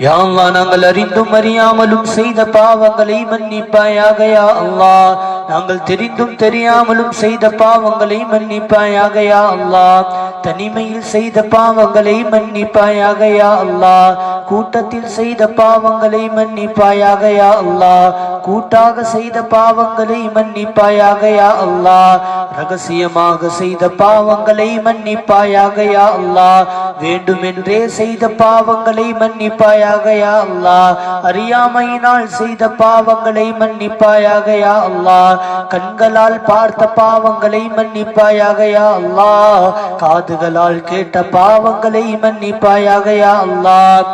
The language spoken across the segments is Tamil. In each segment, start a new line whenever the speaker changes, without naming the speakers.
யா அல்லாஹ் நாங்கள் அறிந்தும் அறியாமலும் செய்த பாவங்களை மன்னிப்பாயாக யா அல்லாஹ். நாங்கள் தெரிந்தும் தெரியாமலும் செய்த பாவங்களை மன்னிப்பாயாக யா அல்லாஹ். தனிமையில் செய்த பாவங்களை மன்னிப்பாயாக யா அல்லாஹ். கூட்டத்தில் செய்த பாவங்களை மன்னிப்பாயாக யா அல்லாஹ். கூட்டாக செய்த பாவங்களை மன்னிப்பாயாக யா அல்லாஹ். ரகசியமாக செய்த பாவங்களை மன்னிப்பாயாக யா அல்லாஹ். வேண்டுமென்றே செய்த பாவங்களை மன்னிப்பாயாக யா அல்லாஹ். அறியாமையினால் செய்த பாவங்களை மன்னிப்பாயாக யா அல்லாஹ். கண்களால் பார்த்த பாவங்களை மன்னிப்பாயாக யா அல்லாஹ். காதுகளால் கேட்ட பாவங்களை மன்னிப்பாயாக யா அல்லாஹ்.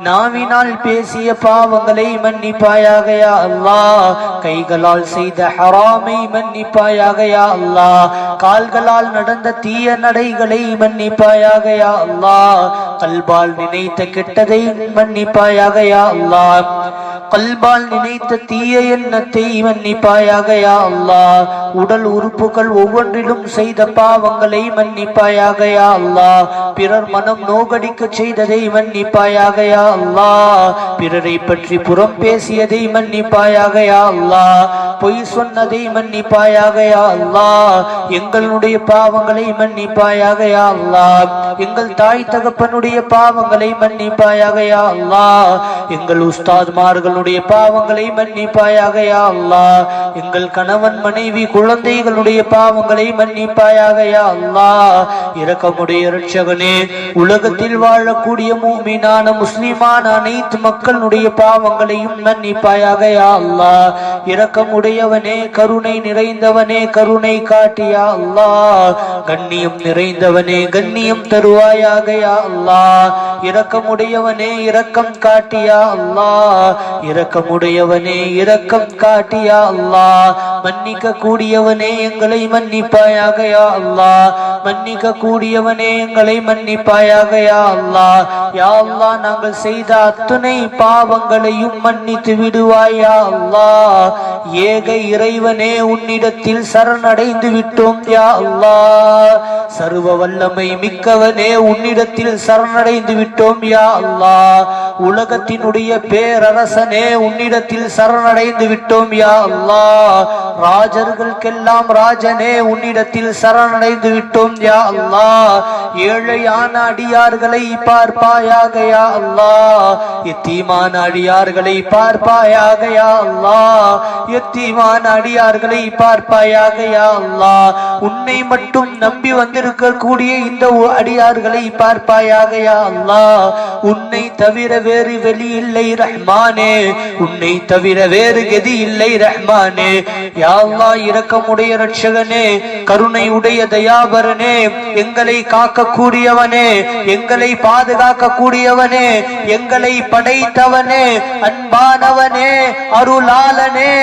நாவினால் பேசிய பாவங்களை மன்னிப்பாயாக யா அல்லாஹ். கைகளால் செய்த ஹராமை மன்னிப்பாயாக யா அல்லாஹ். கால்களால் நடந்த தீய நடைகளை மன்னிப்பாயாக யா அல்லாஹ். கல்பால் நினைத்த கெட்டதை மன்னிப்பாயாக யா அல்லாஹ். கல்பால் நினைத்த தீய எண்ணத்தை மன்னிப்பாயாக யா அல்லாஹ். உடல் உறுப்புகள் ஒவ்வொன்றிலும் செய்த பாவங்களை மன்னிப்பாயாக யா அல்லாஹ். பிறர் மனம் நோகடிக்க செய்ததை மன்னிப்பாயாக யா அல்லாஹ். பிறரை பற்றி புறம் பேசியதை மன்னிப்பாயாக யா அல்லாஹ். பொய் சொன்னதை மன்னிப்பாயாக யா அல்லாஹ். எங்களுடைய பாவங்களை மன்னிப்பாயாக யா அல்லாஹ். எங்கள் தாய் தகப்பனுடைய பாவங்களை மன்னிப்பாயாக யா அல்லாஹ். எங்கள் உஸ்தாத்மார்களுடைய பாவங்களை மன்னிப்பாயாக யா அல்லாஹ். எங்கள் கணவன் மனைவி குழந்தைகளுடைய பாவங்களை மன்னிப்பாயாக யா அல்லாஹ். இரக்கமுடைய இரட்சகனே, உலகத்தில் வாழக்கூடிய மூமினான முஸ்லிமான அனைத்து மக்களுடைய பாவங்களையும் மன்னிப்பாயாக யா அல்லாஹ். இரக்கமுடையவனே, கருணை நிறைந்தவனே, கருணை காட்டியா அல்லாஹ். கண்ணியம் நிறைந்தவனே, கண்ணியம் தருவாயாக யா அல்லாஹ். இரக்கமுடையவனே, இரக்கம் காட்டியா அல்லாஹ். இரக்கமுடையவனே, இரக்கம் காட்டியா அல்லாஹ். மன்னிக்க கூடியவனே, எங்களை மன்னிப்பாயாக யா அல்லாஹ். மன்னிக்க கூடியவனே, எங்களை மன்னிப்பாயாக யா அல்லாஹ். யா அல்லாஹ், நாங்கள் செய்த அத்துணை பாவங்களையும் மன்னித்து விடுவாயா அல்லாஹ். ஏக இறைவனே, உன்னிடத்தில் சரணடைந்து விட்டோம் யா அல்லாஹ். சர்வ வல்லமை மிக்கவனே, உன்னிடத்தில் சரணடைந்து விட்டோம் யா அல்லாஹ். உலகத்தினுடைய பேரரசனே, உன்னிடத்தில் சரணடைந்து விட்டோம் யா அல்லாஹ். ராஜர்களுக்கெல்லாம் ராஜனே, உன்னிடத்தில் சரணடைந்து விட்டோம் யா அல்லாஹ். ஏழையான அடியார்களை பார்ப்பாயாக யா அல்லாஹ். எத்தீமான அடியார்களை பார்ப்பாயாக யா அல்லாஹ். எத்தீமான அடியார்களை பார்ப்பாயாக யா அல்லாஹ். உன்னை மட்டும் நம்பி வந்திருக்கக்கூடிய இந்த அடியார்களை பார்ப்பாயாக யா அல்லாஹ். உன்னை தவிர வேறு வெளி இல்லை ரஹ்மானே. உன்னை தவிர வேறு கதி இல்லை ரஹ்மானே. யா அல்லாஹ், இரக்கமுடைய இரட்சகனே, கருணை உடைய தயாபரனே, எங்களை காக்கக்கூடியவனே, எங்களை பாதுகாக்க கூடியவனே, எங்களை படைத்தவனே, அன்பானவனே, அருளாளனே,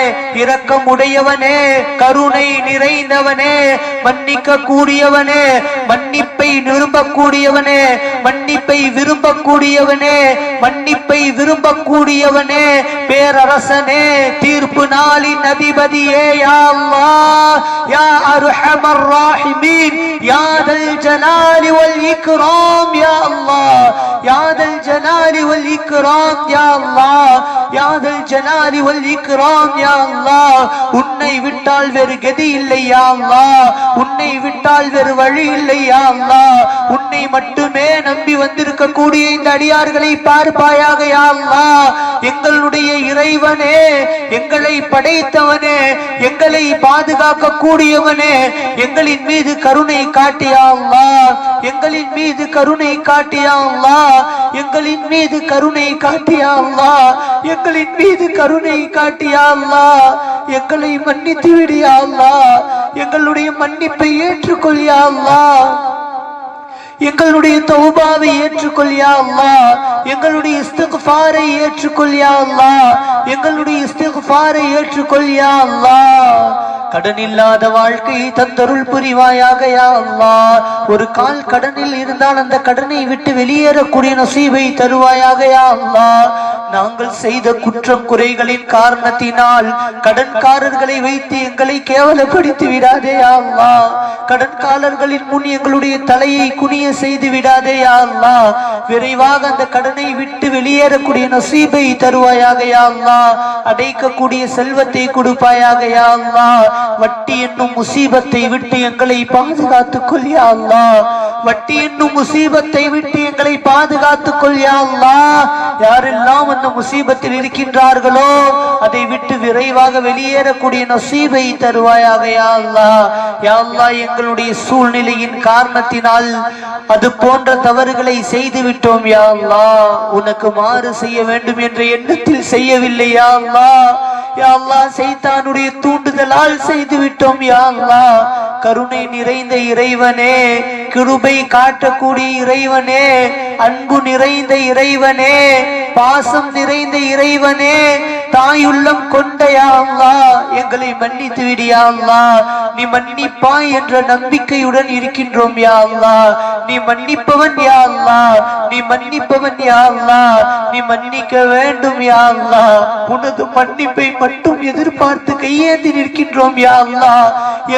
இரக்கமுடையவனே, கருணை நிறைந்தவனே, மன்னிக்க கூடியவனே, மன்னிப்பை விரும்பக்கூடியவனே, மன்னிப்பை விரும்பக்கூடியவனே, மன்னிப்பை விரும்பக்கூடியவனே, பேரரசனே, தீர்ப்பு நாளின் அதிபதியே, யா அல்லாஹ், யா அர்ஹமர் ராஹிமீன், யா தல் ஜலாலி வல் இக்ராம், யா அல்லாஹ், யா தல் ஜலாலி வல் இக்ராம், யா அல்லாஹ், யா தல் ஜலாலி வல் இக்ராம், யா அல்லாஹ். உன்னை விட்டால் வேறு கதி இல்லை யா அல்லாஹ். உன்னை விட்டால் வேறு வழி இல்லை யா அல்லாஹ். உன்னை மட்டுமே நம்பி வந்திருக்க கூடிய இந்த அடியார்களை பார்ப்பாயாக யா அல்லாஹ். எங்களுடைய இறைவனே, எங்களை படைத்தவனே, எங்களை பாதுகாக்க கூடியவனே, எங்களின் மீது கருணை காட்டியா அல்லாஹ். எங்களின் மீது கருணை காட்டியா அல்லாஹ். எங்களின் மீது கருணை காட்டியா அல்லாஹ். எங்களின் மீது கருணை காட்டியா அல்லாஹ். எங்களை மன்னித்து விடியா அல்லாஹ். எங்களுடைய மன்னிப்பை ஏற்றுக்கொள் யா அல்லாஹ். எங்களுடைய தௌபாவை ஏற்றுக்கொள் யா அல்லாஹ். எங்களுடைய இஸ்திக்ஃபாரை ஏற்றுக்கொள் யா அல்லாஹ். எங்களுடைய இஸ்திக்ஃபாரை ஏற்றுக்கொள் யா அல்லாஹ். கடன் இல்லாத வாழ்க்கையை தந்தருள் புரிவாயாக யா அல்லாஹ். ஒரு கால் கடனில் இருந்தால் அந்த கடனை விட்டு வெளியேறக்கூடிய நசீபை தருவாயாக யா அல்லாஹ். நாங்கள் செய்த குற்றம் குறைகளின் காரணத்தினால் கடன்காரர்களை வைத்து எங்களை கேவலப்படுத்தி விடாதே யா அல்லாஹ். கடன்காரர்களின் முன் எங்களுடைய தலையை குனிய செய்து விடாதே யா அல்லாஹ். விரைவாக அந்த கடனை விட்டு வெளியேறக்கூடிய நசீபை தருவாயாக யா அல்லாஹ். அடைக்கக்கூடிய செல்வத்தை கொடுப்பாயாக யா அல்லாஹ். வட்டி என்னும் முசீபத்தை விட்டு எங்களை பாதுகாத்துக் கொள் யா அல்லாஹ். வட்டி என்னும் முசீபத்தை விட்டு எங்களை பாதுகாத்துக் கொள் யா அல்லாஹ். யாரெல்லாம் அந்த முசீபத்தில் இருக்கின்றார்களோ அதை விட்டு விரைவாக வெளியேறக்கூடிய நசீபை தருவாயாக யா அல்லாஹ். யா அல்லாஹ், எங்களுடைய சூழ்நிலையின் காரணத்தினால் அது போன்ற தவறுகளை செய்து விட்டோம் யா அல்லாஹ். உனக்கு மாறு செய்ய வேண்டும் என்ற எண்ணத்தில் செய்யவில்லை யா அல்லாஹ். யா அல்லாஹ், சைத்தானுடைய தூண்டுதலால் செய்து விட்டோம் யா அல்லாஹ். கருணை நிறைந்த இறைவனே, கிருபை காட்டக்கூடிய இறைவனே, அன்பு நிறைந்த இறைவனே, பாசம் நிறைந்த இறைவனே, தாயுள்ளம் கொண்ட யா அல்லாஹ், எங்களை மன்னித்து விடு யா அல்லாஹ். நீ மன்னிப்பாய் என்ற நம்பிக்கையுடன் இருக்கின்றோம் யா அல்லாஹ். நீ மன்னிப்பவன் யா அல்லாஹ். நீ மன்னிப்பவன் யா அல்லாஹ். நீ மன்னிக்க வேண்டும் யா அல்லாஹ். உனது மன்னிப்பை மட்டும் எதிர்பார்த்து கையேந்தி நிற்கின்றோம் யா அல்லாஹ்.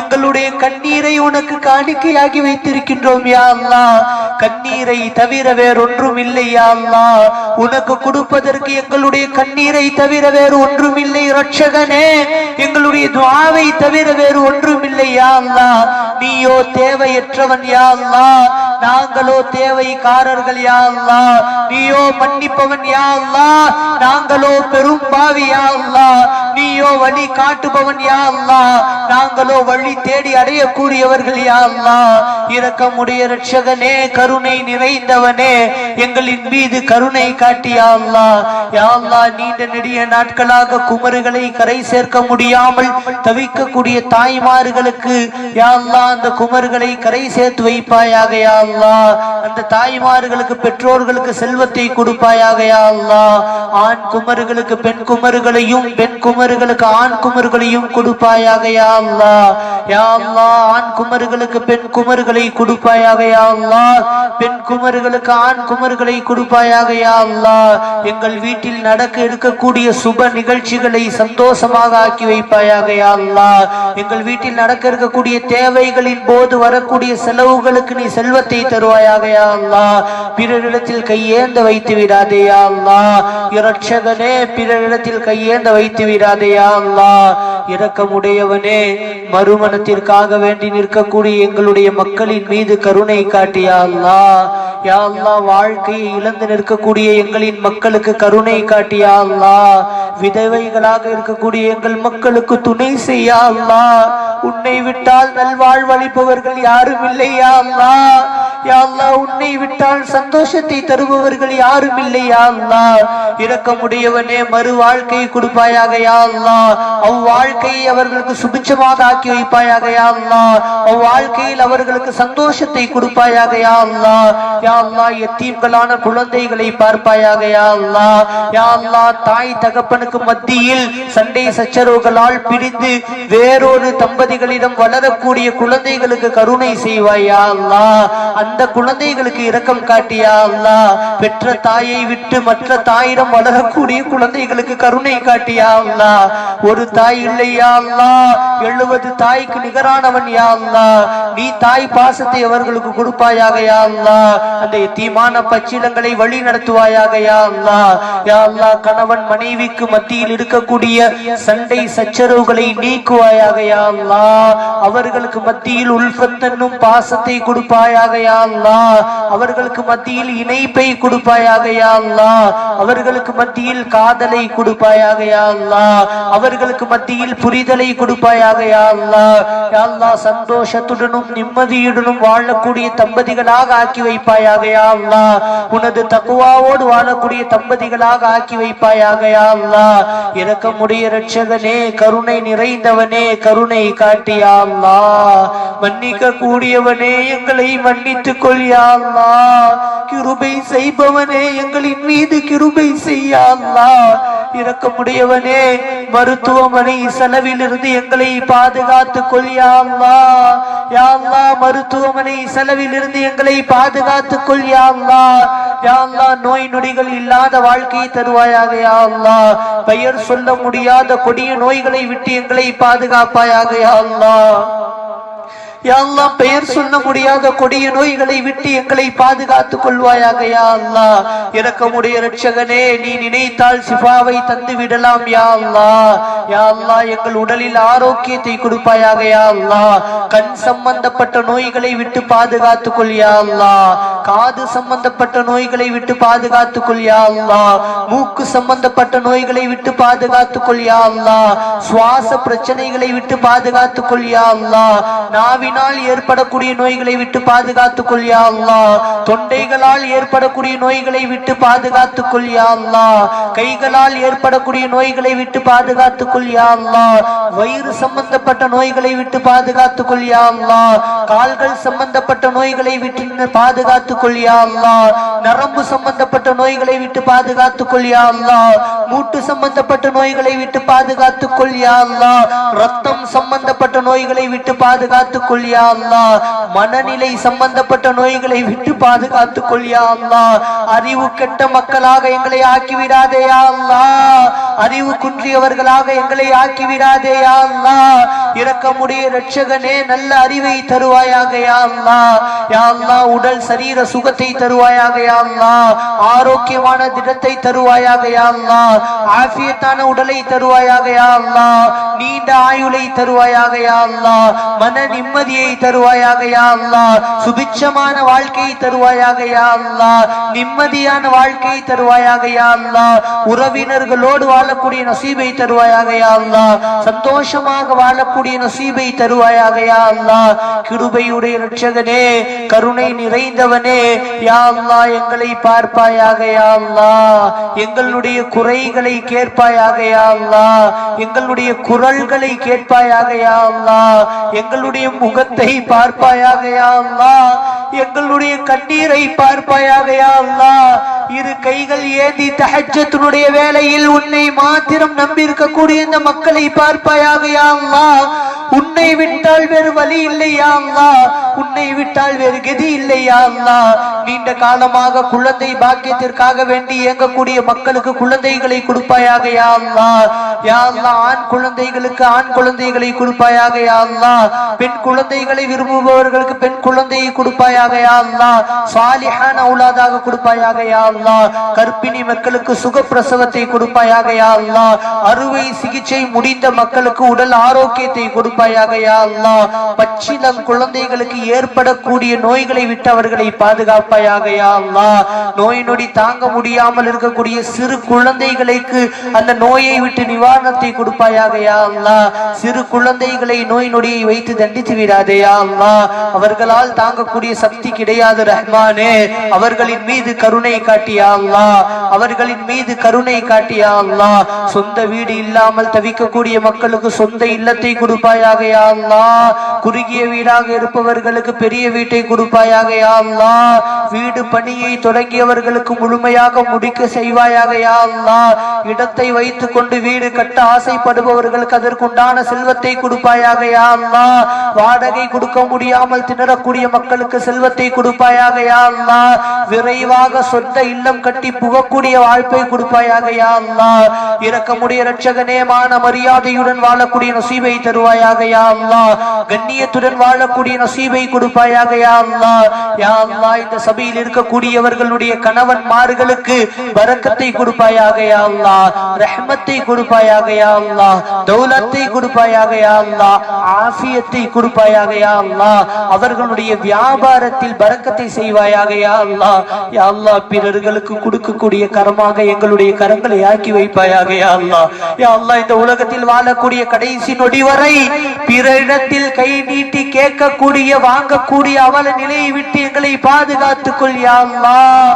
எங்களுடைய கண்ணீரை உனக்கு காணிக்கையாகி வைத்திருக்கின்றோம் யா அல்லாஹ். கண்ணீரை தவிர வேறொன்றும் இல்லை யா அல்லாஹ். உனக்கு கொடுப்பதற்கு எங்களுடைய கண்ணீரை தவிர வேறு ஒன்றும் இல்லை இரட்சகனே. எங்களுடைய துஆவை தவிர வேறு ஒன்றும் இல்லை யா அல்லாஹ். நீயோ தேவையற்றவன் யா அல்லாஹ். நாங்களோ தேவைக்காரர்கள் யா அல்லாஹ். நீயோ மன்னிப்பவன் யா அல்லாஹ். நாங்களோ பெரும் பாவி யா அல்லாஹ். நீயோ வழி காட்டுபவன் யா அல்லாஹ். நாங்களோ வழி தேடி அடையக்கூடியவர்கள் யா அல்லாஹ். இரக்கமுடைய இரட்சகனே, கருணை நிறைந்தவனே, எங்களின் மீது கருணை காட்டி யா அல்லாஹ். யா அல்லாஹ், நீண்ட நெடிய நாட்களாக குமருகளை கரை சேர்க்க முடியாமல் தவிக்கக்கூடிய தாய்மார்களுக்கு யா அல்லாஹ் அந்த குமர்களை கரை சேர்த்து வைப்பாயாக யா அல்லாஹ். அந்த தாய்மார்களுக்கு பெற்றோர்களுக்கு செல்வத்தை கொடுப்பாயாக யா அல்லாஹ். ஆண் குமர்களுக்கு பெண் குமர்களையும், பெண் குமர்களுக்கு ஆண் குமர்களையும் கொடுப்பாயாக யா அல்லாஹ். யா அல்லாஹ், ஆண் குமர்களுக்கு பெண் குமர்களை கொடுப்பாயாக யா அல்லாஹ். பெண் குமர்களுக்கு ஆண் குமர்களை கொடுப்பாயாக யா அல்லாஹ். எங்கள் வீட்டில் நடக்க இருக்கக்கூடிய சுப நிகழ்ச்சிகளை சந்தோஷமாக ஆக்கி வைப்பாயாக யா அல்லாஹ். எங்கள் வீட்டில் நடக்க இருக்கக்கூடிய தேவைகளின் போது வரக்கூடிய செலவுகளுக்கு நீ செல்வத்தை தருவாயாக யா அல்லாஹ். பிறரிடத்தில் கையேந்த வைத்து விடாதே யா அல்லாஹ். இரட்சகனே, பிறரிடத்தில் கையேந்த வைத்து விடாதே யா அல்லாஹ். இரக்கமுடையவனே, மறுமணத்திற்காக வேண்டி நிற்கக்கூடிய எங்களுடைய மக்களின் மீது கருணை காட்டி யா அல்லாஹ். யா அல்லாஹ், வாழ்க்கையை இழந்து நிற்கக்கூடிய எங்களின் மக்களுக்கு கருணை காட்டி யா அல்லாஹ். விதவைகளாக இருக்கக்கூடிய எங்கள் மக்களுக்கு துணை செய்ய அல்லாஹ். உன்னை விட்டால் நல்வாழ்வளிப்பவர்கள் யாரும் இல்லை யா அல்லாஹ். யா அல்லாஹ், உன்னை விட்டால் சந்தோஷத்தை தருபவர்கள் யாரும் இல்லை யா அல்லாஹ். இரக்கமுடையவனே, மறு வாழ்க்கையை கொடுப்பாயாக யா அல்லாஹ். அவ்வாழ்க்கையை அவர்களுக்கு சுபிட்சமாக ஆக்கி வைப்பாயாக யா அல்லாஹ். அவ்வாழ்க்கையில் அவர்களுக்கு சந்தோஷத்தை கொடுப்பாயாக யா அல்லாஹ். யா அல்லாஹ், யத்தீம்களான குழந்தைகளை பார்ப்பாயாக யா அல்லாஹ். யா அல்லாஹ், தாய் தகப்பனுக்கு மத்தியில் சண்டை சச்சரவுகளால் பிரிந்து வேறொரு தம்பதிகளிடம் வளரக்கூடிய குழந்தைகளுக்கு கருணை செய்வாயா அல்லாஹ். அந்த குழந்தைகளுக்கு இரக்கம் காட்டியா அல்லாஹ். பெற்ற தாயை விட்டு மற்ற தாயிடம் வளரக்கூடிய குழந்தைகளுக்கு கருணை காட்டியா அல்லாஹ். ஒரு தாய் இல்லையா அல்லாஹ், 70 தாய்க்கு நிகரானவன் யா அல்லாஹ். நீ தாய் பாசத்தை அவர்களுக்கு கொடுப்பாயாக யா அல்லாஹ். அந்த எத்தீமான பச்சிலங்களை வழி நடத்துவாயாக யா அல்லாஹ். யா அல்லாஹ், கணவன் மனைவிக்கு மத்தியில் இருக்கக்கூடிய சண்டை சச்சரவுகளை நீக்குவாயாக யா அல்லாஹ். அவர்களுக்கு மத்தியில் உல்ஃபத் என்னும் பாசத்தை கொடுப்பாயாக யா அல்லாஹ். அவர்களுக்கு மத்தியில் இணைப்பை கொடுப்பாயாக யா அல்லாஹ். அவர்களுக்கு மத்தியில் காதலை கொடுப்பாயாக யா அல்லாஹ். அவர்களுக்கு மத்தியில் புரிதலை கொடுப்பாயாக யா அல்லாஹ். யா அல்லாஹ், சந்தோஷத்துடனும் நிம்மதியுடனும் வாழக்கூடிய தம்பதிகளாக ஆக்கி வைப்பாயாக யா அல்லாஹ். உனது தக்வாவோடு வாழக்கூடிய தம்பதிகளாக ஆக்கி வைப்பாயாக யா அல்லாஹ். இரக்கமுடைய இரட்சகனே, கருணை நிறைந்தவனே, கருணை காட்டியா அல்லாஹ். மன்னிக்க கூடியவனே, எங்களை மன்னித்து வைத்துக் கொள் யா அல்லாஹ். கிருபை செய்பவனே எங்களின் மீது கிருபை செய்ய அல்லாஹ். இரக்கமுடையவனே மருத்துவமனை செலவிலிருந்து எங்களை பாதுகாத்துக் கொள் யா அல்லாஹ். யா அல்லாஹ் மருத்துவமனை செலவிலிருந்து எங்களை பாதுகாத்துக் கொள் யா அல்லாஹ். யா அல்லாஹ் நோய் நொடிகள் இல்லாத வாழ்க்கையை தருவாயாக யா அல்லாஹ். பெயர் சொல்ல முடியாத கொடிய நோய்களை விட்டு எங்களை பாதுகாப்பாயாக யா அல்லாஹ். யா அல்லாஹ் பெயர் சொல்ல முடியாத கொடிய நோய்களை விட்டு எங்களை பாதுகாத்துக் கொள்வாயாக யா அல்லாஹ். இரக்கமுடைய இரட்சகனே, நீ நினைத்தால் சிஃபாவை தந்து விடலாம் யா அல்லாஹ். யா அல்லாஹ் எங்கள் உடலில் ஆரோக்கியத்தை கொடுப்பாயாக யா அல்லாஹ். கண் சம்பந்தப்பட்ட நோய்களை விட்டு பாதுகாத்துக் கொள் யா அல்லாஹ். காது சம்பந்தப்பட்ட நோய்களை விட்டு பாதுகாத்துக் கொள் யா அல்லாஹ். மூக்கு சம்பந்தப்பட்ட நோய்களை விட்டு பாதுகாத்துக் கொள் யா அல்லாஹ். சுவாச பிரச்சனைகளை விட்டு பாதுகாத்துக் கொள் யா அல்லாஹ். நாவினால் ஏற்படக்கூடிய நோய்களை விட்டு பாதுகாத்துக் கொள் யா அல்லாஹ். தொண்டைகளால் ஏற்படக்கூடிய நோய்களை விட்டு பாதுகாத்துக் கொள் யா அல்லாஹ். கைகளால் ஏற்படக்கூடிய நோய்களை விட்டு பாதுகாத்துக் கொள் யா அல்லாஹ். வயிறு சம்பந்தப்பட்ட நோய்களை விட்டு பாதுகாத்துக் கொள் யா அல்லாஹ். கால்கள் சம்பந்தப்பட்ட நோய்களை விட்டு பாதுகாத்துக் கொள் யா அல்லாஹ். நரம்பு சம்பந்தப்பட்ட நோய்களை விட்டு பாதுகாத்துக் கொள் யா அல்லாஹ். மூட்டு சம்பந்தப்பட்ட நோய்களை விட்டு பாதுகாத்துக் கொள் யா அல்லாஹ். ரத்தம் சம்பந்தப்பட்ட நோய்களை விட்டு பாதுகாத்துக் கொள் யா அல்லாஹ். மனநிலை சம்பந்தப்பட்ட நோய்களை விட்டு பாதுகாத்துக் கொள் யா அல்லாஹ். அறிவு கெட்ட மக்களாக எங்களை ஆக்கிவிடாதே யா அல்லாஹ். அறிவு குன்றியவர்களாக எங்களை ஆக்கிவிடாதே யா அல்லாஹ். இரக்கமுடைய இரட்சகனே, நல்ல அறிவை தருவாயாக யா அல்லாஹ். யா அல்லாஹ் உடல் சரீர சுகத்தை தருவாயாக யா அல்லாஹ். ஆரோக்கியமான திடத்தை தருவாயாக யா அல்லாஹ். ஆஃபியத்தான உடலை தருவாயாக யா அல்லாஹ். நீண்ட ஆயுளை தருவாயாக யா அல்லாஹ். மன நிம்மதியை தருவாயாக யா அல்லாஹ். சுபிட்சமான வாழ்க்கையை தருவாயாக யா அல்லாஹ். நிம்மதியான வாழ்க்கையை தருவாயாக யா அல்லாஹ். உறவினர்களோடு வாழக்கூடிய நசீபை தருவாயாக யா அல்லாஹ். சந்தோஷமாக வாழக்கூடிய நசீபை தருவாயாக யா அல்லாஹ். கிருபையுடைய இரட்சகனே, கருணை நிறைந்தவனே, யா அல்லாஹ் எங்களை பார்ப்பாயாக யா அல்லாஹ். எங்களுடைய குறைகளை கேட்பாயாக யா அல்லாஹ். எங்களுடைய குரல்களை கேட்பாயாக யா அல்லாஹ். எங்களுடைய முகத்தை பார்ப்பாயாக யா அல்லாஹ். எங்களுடைய கண்ணீரை பார்ப்பாயாக யா அல்லாஹ். இரு கைகள் ஏந்தி தஹஜ்ஜத்துடைய வேளையில் உன்னை மாத்திரம் நம்பி இருக்கக்கூடிய இந்த மக்களை பார்ப்பாயாக யா அல்லாஹ். உன்னை விட்டால் வேறு வழி இல்லை யா அல்லாஹ். உன்னை விட்டால் வேறு கதி இல்லை யா அல்லாஹ். நீண்ட காலமாக குழந்தை பாக்கியத்திற்காக வேண்டி இயங்கக்கூடிய மக்களுக்கு குழந்தைகளை கொடுப்பாயாக யா அல்லாஹ். யா அல்லாஹ் ஆண் குழந்தைகளுக்கு ஆண் குழந்தைகளை கொடுப்பாயாக யா அல்லாஹ். பெண் குழந்தைகளை விரும்புபவர்களுக்கு பெண் குழந்தையை கொடுப்பாயாக யா அல்லாஹ். சாலிஹான அவுலாதாக கொடுப்பாயாக யா அல்லாஹ். கர்ப்பிணி மக்களுக்கு சுகப்பிரசவத்தை கொடுப்பாயாக யா அல்லாஹ். அறுவை சிகிச்சை முடிந்த மக்களுக்கு உடல் ஆரோக்கியத்தை கொடுப்பாயாக யா அல்லாஹ். பச்சிளம் குழந்தைகளுக்கு ஏற்படக்கூடிய நோய்களை விட்டு அவர்களை பாதுகாப்பாயாக யா அல்லாஹ். நோய் நொடி தாங்க முடியாமல் இருக்கக்கூடிய சிறு குழந்தைகளுக்கு அந்த நோயை விட்டு நிவாரணத்தை கொடுப்பாயாக யா அல்லாஹ். சிறு குழந்தைகளை நோய் நொடியை வைத்து தண்டித்து விடாதே யா அல்லாஹ். அவர்களால் தாங்கக்கூடிய சக்தி கிடையாது ரஹ்மானே. அவர்களின் மீது கருணை காட்டியா அல்லாஹ். அவர்களின் மீது கருணை காட்டியா அல்லாஹ். சொந்த வீடு இல்லாமல் தவிக்கக்கூடிய மக்களுக்கு சொந்த இல்லத்தை கொடுப்பாயாக யா அல்லாஹ். குறுகிய வீடாக இருப்பவர்களுக்கு பெரிய வீட்டை கொடுப்பாயாக யா அல்லாஹ். வீடு பணியை தொடங்கியவர்களுக்கு முழுமையாக முடிக்க செய்வாயாக யா அல்லாஹ். இடத்தை வைத்துக் கொண்டு வீடு கட்ட ஆசைப்படுபவர்களுக்கு அதற்குண்டான செல்வத்தை கொடுப்பாயாக யா அல்லாஹ். வாடகை கொடுக்க முடியாமல் திணறக்கூடிய மக்களுக்கு செல்வத்தை கொடுப்பாயாக யா அல்லாஹ். விரைவாக சொந்த இல்லம் கட்டி புகக்கூடிய வாழ்ப்பை கொடுப்பாயாக யா அல்லாஹ். இரக்கமுடைய இரட்சகனே, மான மரியாதையுடன் வாழக்கூடிய நசீபை தருவாயாக யா அல்லாஹ். கண்ணியத்துடன் வாழக்கூடிய நசீபை கொடுப்பாயாக யா அல்லாஹ். யா அல்லாஹ் இந்த சபையில் இருக்கக்கூடியவர்களுடைய கணவன்மார்களுக்கு பரக்கத்தை கொடுப்பாயாக யா அல்லாஹ். ரஹ்மத்தை கொடுப்பாயாக யா அல்லாஹ். தௌலத்தை கொடுப்பாயாக யா அல்லாஹ். ஆஃபியத்தை கொடுப்பாயாக யா அல்லாஹ். அவர்களுடைய வியாபாரத்தில் பரக்கத்தை செய்வாயாக யா அல்லாஹ். யா அல்லாஹ் பிறர்களுக்கு கொடுக்கக்கூடிய கரமாக எங்களுடைய கரங்களை ஆக்கி வைப்பாயாக யா அல்லாஹ். யா அல்லாஹ் இந்த உலகத்தில் வாழக்கூடிய கடைசி நொடி வரை பிறரிடத்தில் கை நீட்டி கேட்கக்கூடிய வாங்கக்கூடிய அவல நிலையை விட்டு எங்களை பாதுகாத்துக் கொள் யா அல்லாஹ்.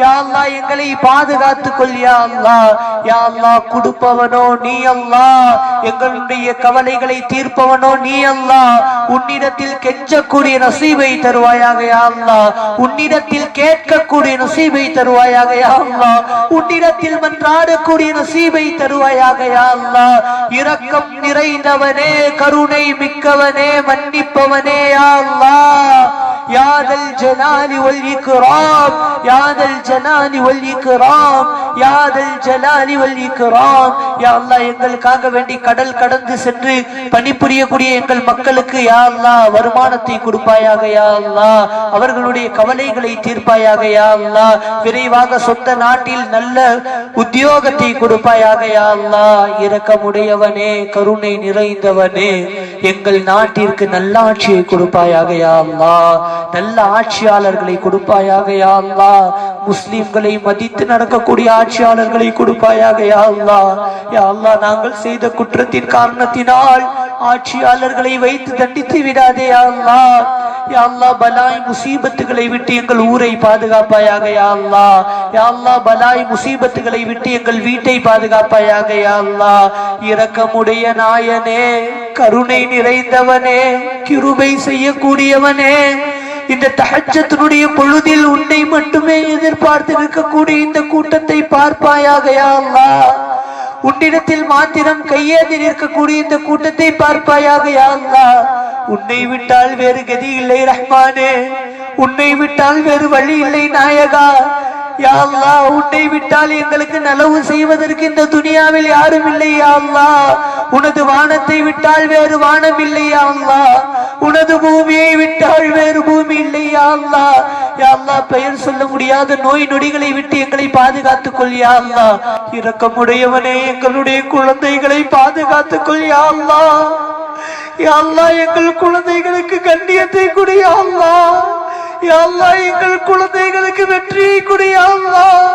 யா அல்லாஹ் எங்களை பாதுகாத்துக் கொள் யா அல்லாஹ். யா அல்லாஹ் கொடுப்பவனோ நீ அல்லாஹ், எங்களுடைய கவலைகளை தீர்ப்பவனோ நீ அல்லாஹ். உன்னிடத்தில் கெஞ்சக்கூடிய நசீபை தருவாயாக யா அல்லாஹ். உன்னிடத்தில் கேட்கக்கூடிய நசீபை தருவாயாக யா அல்லாஹ். உன்னிடத்தில் மன்றாடக்கூடிய நசீபை தருவாயாக யா அல்லாஹ். இரக்கம் நிறைந்தவனே, கருணை மிக்கவனே, மன்னிப்பவனே யா அல்லாஹ். யா தல் ஜலாலி வல் இக்ராம், யா தல் ஜலாலி வல் இக்ராம், யா தல் ஜலாலி வல் இக்ராம். யா அல்லாஹ் எங்களுக்காக வேண்டி கடல் கடந்து சென்று பணிபுரியக்கூடிய எங்கள் மக்களுக்கு யா அல்லாஹ் வருமானத்தை கொடுப்பாயாக யா அல்லாஹ். அவர்களுடைய கவலைகளை தீர்ப்பாயாக யா அல்லாஹ். விரைவாக சொந்த நாட்டில் நல்ல உத்தியோகத்தை கொடுப்பாயாக யா அல்லாஹ். இரக்கமுடையவனே, கருணை நிறைந்தவனே, எங்கள் நாட்டிற்கு நல்ல ஆட்சியை கொடுப்பாயாக யா அல்லாஹ். நல்ல ஆட்சியாளர்களை கொடுப்பாயாக யா அல்லாஹ். முஸ்லிம்களை மதித்து நடக்கக்கூடிய ஆட்சியாளர்களை கொடுப்பாயாக யா அல்லாஹ். யா அல்லாஹ் நாங்கள் செய்த குற்றத்தின் காரணத்தினால் ஆட்சியாளர்களை வைத்து தண்டித்து விடாதே யா அல்லாஹ். யா அல்லாஹ் பலாய் முசீபத்துகளை விட்டு எங்கள் ஊரை பாதுகாப்பாயாக யா அல்லாஹ். யா அல்லாஹ் பலாய் முசீபத்துகளை விட்டு எங்கள் வீட்டை பாதுகாப்பாயாக யா அல்லாஹ். இரக்கமுடைய நாயனே, கருணை நிறைந்தவனே, கிருபை செய்யக்கூடியவனே, இந்த தஹஜ்ஜுடைய பொழுதில் உன்னை மட்டுமே எதிர்பார்த்து இருக்கக்கூடிய இந்த கூட்டத்தை பார்ப்பாயாக யா அல்லாஹ். உன்னிடத்தில் மாத்திரம் கையேந்தி நிற்கக்கூடிய இந்த கூட்டத்தை பார்ப்பாயாக யா அல்லாஹ். உன்னை விட்டால் வேறு கதி இல்லை ரஹ்மானே, உன்னை விட்டால் வேறு வழி இல்லை நாயகா. யா அல்லாஹ் உன்னை விட்டால் எங்களுக்கு நலவு செய்வதற்கு இந்த துனியாவில் யாரும் இல்லை யா அல்லாஹ். உனது வானத்தை விட்டால் வேறு வானம் இல்லை யா அல்லாஹ். உனது பூமியை விட்டால் வேறு பூமி இல்லை யா அல்லாஹ். யா அல்லாஹ் பெயர் சொல்ல முடியாத நோய் நொடிகளை விட்டு எங்களை பாதுகாத்துக் கொள் யா அல்லாஹ். இரக்கமுடையவனே, எங்களுடைய குழந்தைகளை பாதுகாத்துக் கொள் யா அல்லாஹ். யா அல்லாஹ் எங்கள் குழந்தைகளுக்கு கண்ணியத்தை கொடு யா அல்லாஹ். யா அல்லாஹ் எங்கள் குழந்தைகளுக்கு வெற்றியை கொடு யா அல்லாஹ்.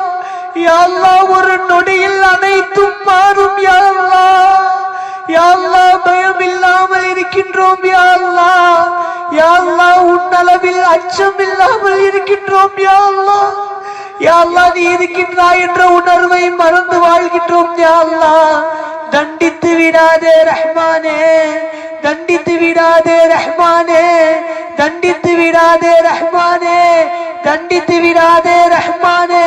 யா அல்லாஹ் ஒரு நொடியில் அனைத்தும் மாறும் யா அல்லாஹ். யா அல்லாஹ் பயம் இல்லாமல் இருக்கின்றோம் யா அல்லாஹ். யா அல்லாஹ் உன்னளவில் அச்சம் இல்லாமல் இருக்கின்றோம் யா அல்லாஹ். யா அல்லாஹ் நீ இருக்கின்றாய் என்ற உணர்வை மறந்து வாழ்கின்றோம் யா அல்லாஹ். தண்டித்து விடாதே ரஹ்மானே, தண்டித்து விடாதே ரஹ்மானே, தண்டித்து விடாதே ரஹ்மானே, தண்டித்து விடாதே ரஹ்மானே.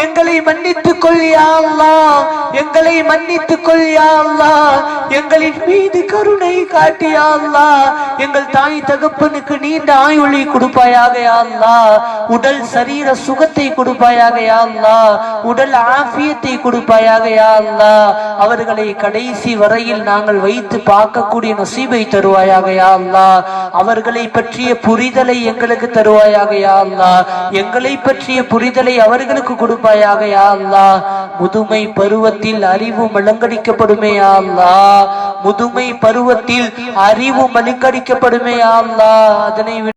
எங்களை மன்னித்துக் கொள் யா அல்லாஹ், எங்களை மன்னித்துக் கொள் யா அல்லாஹ். எங்களின் மீது கருணை காட்டி யா அல்லாஹ். எங்கள் தாய் தகப்பனுக்கு நீண்ட ஆயுளை கொடுப்பாயாக யா அல்லாஹ். உடல் சரீர சுகத்தை கொடுப்பாயாக யா அல்லாஹ். உடல் ஆஃபியத்தை கொடுப்பாயாக யா அல்லாஹ். அவர்களை கடைசி வரையில் நாங்கள் வைத்து பார்க்கக்கூடிய நசீபை தருவாயாக யா அல்லாஹ். அவர்களை பற்றிய புரிதலை எங்களுக்கு தருவாயாக யா அல்லாஹ். எங்களை பற்றிய புரிதலை அவர்களுக்கு கொடுப்பாயாக யா அல்லாஹ். முதுமை பருவத்தில் அறிவு மலங்கடிக்கப்படுமே யா அல்லாஹ். முதுமை பருவத்தில் அறிவு மலங்கடிக்கப்படுமே யா அல்லாஹ். அதனை